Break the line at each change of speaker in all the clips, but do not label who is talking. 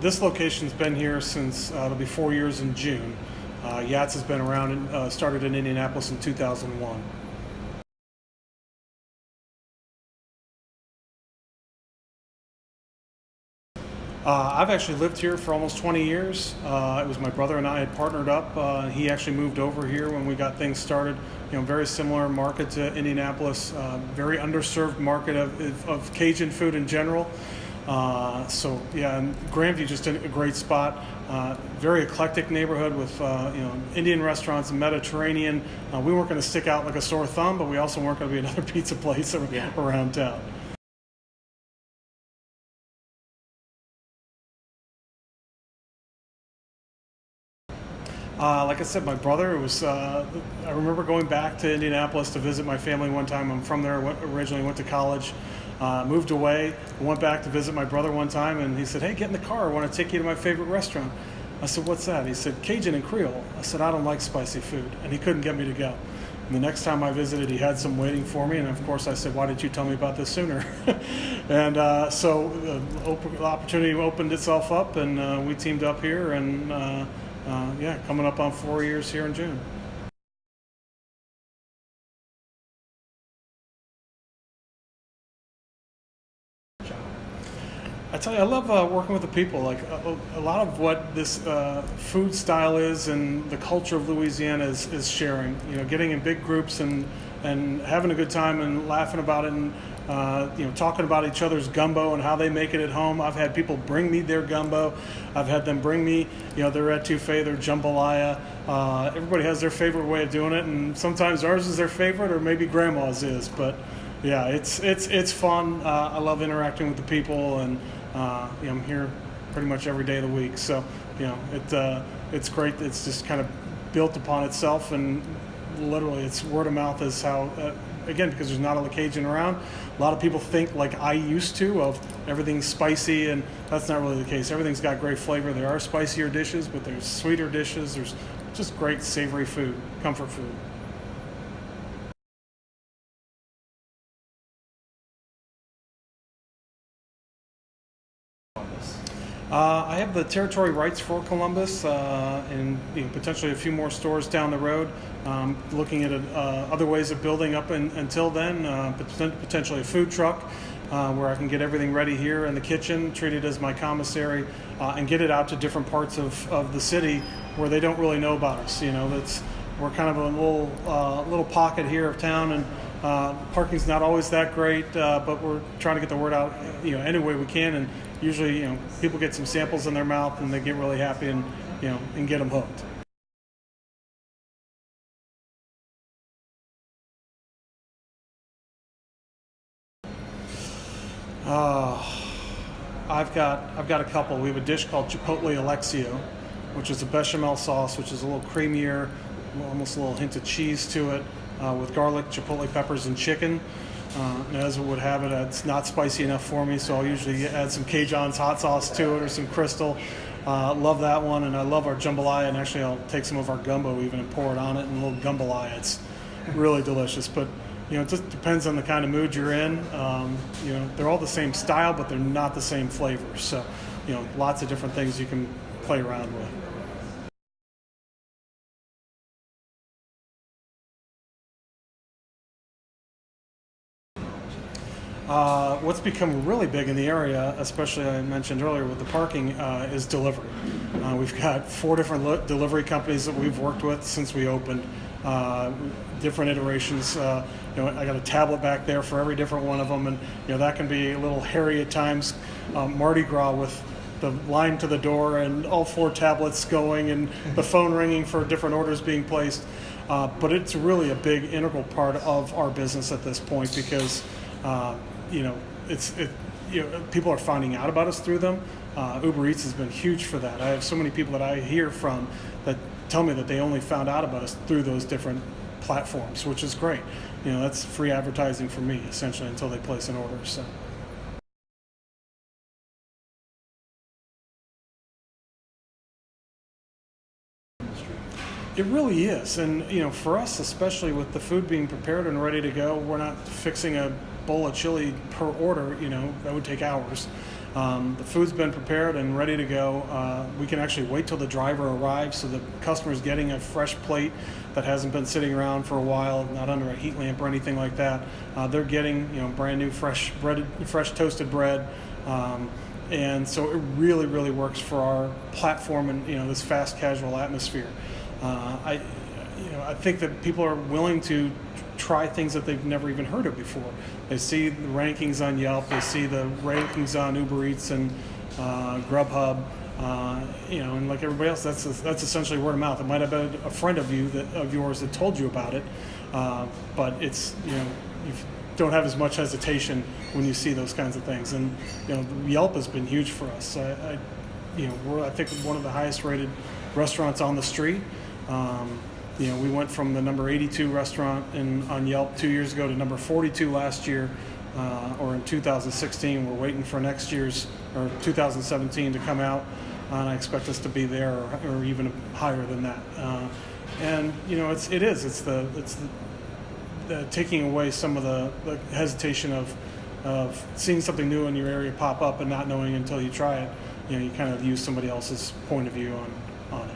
This location's been here since it'll be 4 years in June. Yats has been around and started in Indianapolis in 2001. I've actually lived here for almost 20 years. It was my brother and I had partnered up. He actually moved over here when we got things started. Very similar market to Indianapolis, very underserved market of Cajun food in general. So yeah, and Grandview just a great spot. Very eclectic neighborhood with Indian restaurants, Mediterranean. We weren't going to stick out like a sore thumb, but we also weren't going to be another pizza place around town. Like I said, my brother I remember going back to Indianapolis to visit my family one time. I'm from there, originally went to college, moved away, went back to visit my brother one time, and he said, "Hey, get in the car. I want to take you to my favorite restaurant." I said, "What's that?" He said, "Cajun and Creole." I said, "I don't like spicy food," and he couldn't get me to go. And the next time I visited, he had some waiting for me, and of course I said, "Why did you tell me about this sooner?" And so the opportunity opened itself up, and we teamed up here, and coming up on 4 years here in June. I tell you, I love working with the people. Like a lot of what this food style is and the culture of Louisiana is sharing. Getting in big groups and having a good time and laughing about it and talking about each other's gumbo and how they make it at home. I've had people bring me their gumbo. I've had them bring me their etouffee, their jambalaya. Everybody has their favorite way of doing it, and sometimes ours is their favorite, or maybe grandma's is. But yeah, it's fun. I love interacting with the people, and I'm here pretty much every day of the week. So it's great. It's just kind of built upon itself, and literally it's word of mouth is how. Again, because there's not a Cajun around, a lot of people think like I used to of everything's spicy, and that's not really the case. Everything's got great flavor. There are spicier dishes, but there's sweeter dishes. There's just great savory food, comfort food. I have the territory rights for Columbus, and potentially a few more stores down the road. Looking at other ways of building up until then, potentially a food truck where I can get everything ready here in the kitchen, treat it as my commissary, and get it out to different parts of the city where they don't really know about us. We're kind of a little pocket here of town, and parking's not always that great, but we're trying to get the word out any way we can, and usually people get some samples in their mouth and they get really happy and and get them hooked. I've got a couple. We have a dish called Chipotle Alexio, which is a bechamel sauce, which is a little creamier, almost a little hint of cheese to it, with garlic, chipotle peppers, and chicken. And as it would have it, it's not spicy enough for me, so I'll usually add some Cajun's hot sauce to it or some Crystal. Love that one, and I love our jambalaya, and actually I'll take some of our gumbo even and pour it on it, and a little gumbalaya. It's really delicious, but it just depends on the kind of mood you're in. They're all the same style, but they're not the same flavor. So, lots of different things you can play around with. What's become really big in the area, especially I mentioned earlier with the parking, is delivery. We've got 4 different delivery companies that we've worked with since we opened, different iterations. I got a tablet back there for every different one of them, and that can be a little hairy at times. Mardi Gras with the line to the door and all 4 tablets going and the phone ringing for different orders being placed. But it's really a big integral part of our business at this point because people are finding out about us through them. Uber Eats has been huge for that. I have so many people that I hear from that tell me that they only found out about us through those different platforms, which is great. That's free advertising for me essentially until they place an order. So. It really is, and for us, especially with the food being prepared and ready to go, we're not fixing a bowl of chili per order. That would take hours. The food's been prepared and ready to go. We can actually wait till the driver arrives, so the customer's getting a fresh plate that hasn't been sitting around for a while, not under a heat lamp or anything like that. They're getting brand new fresh toasted bread. And so it really, really works for our platform and this fast casual atmosphere. I think that people are willing to try things that they've never even heard of before. They see the rankings on Yelp, they see the rankings on Uber Eats and Grubhub, and like everybody else, that's essentially word of mouth. It might have been a friend of yours that told you about it, but it's you don't have as much hesitation when you see those kinds of things. And Yelp has been huge for us. We're I think one of the highest rated restaurants on the street. We went from the number 82 restaurant on Yelp 2 years ago to number 42 last year, or in 2016. We're waiting for next year's, or 2017, to come out, and I expect us to be there or even higher than that. It's the taking away some of the hesitation of seeing something new in your area pop up and not knowing until you try it. You kind of use somebody else's point of view on it.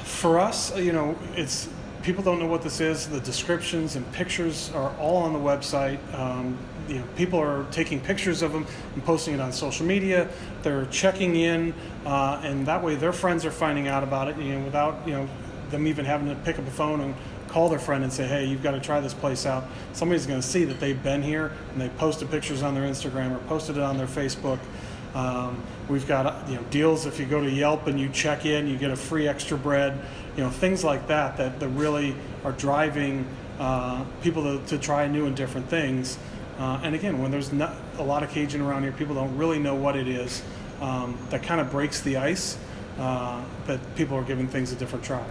For us, it's people don't know what this is. The descriptions and pictures are all on the website. People are taking pictures of them and posting it on social media. They're checking in, and that way their friends are finding out about it. Without them even having to pick up a phone and call their friend and say, "Hey, you've got to try this place out." Somebody's going to see that they've been here and they posted pictures on their Instagram or posted it on their Facebook. We've got deals. If you go to Yelp and you check in, you get a free extra bread. Things like that really are driving people to try new and different things. And again, when there's not a lot of Cajun around here, people don't really know what it is. That kind of breaks the ice. That people are giving things a different try.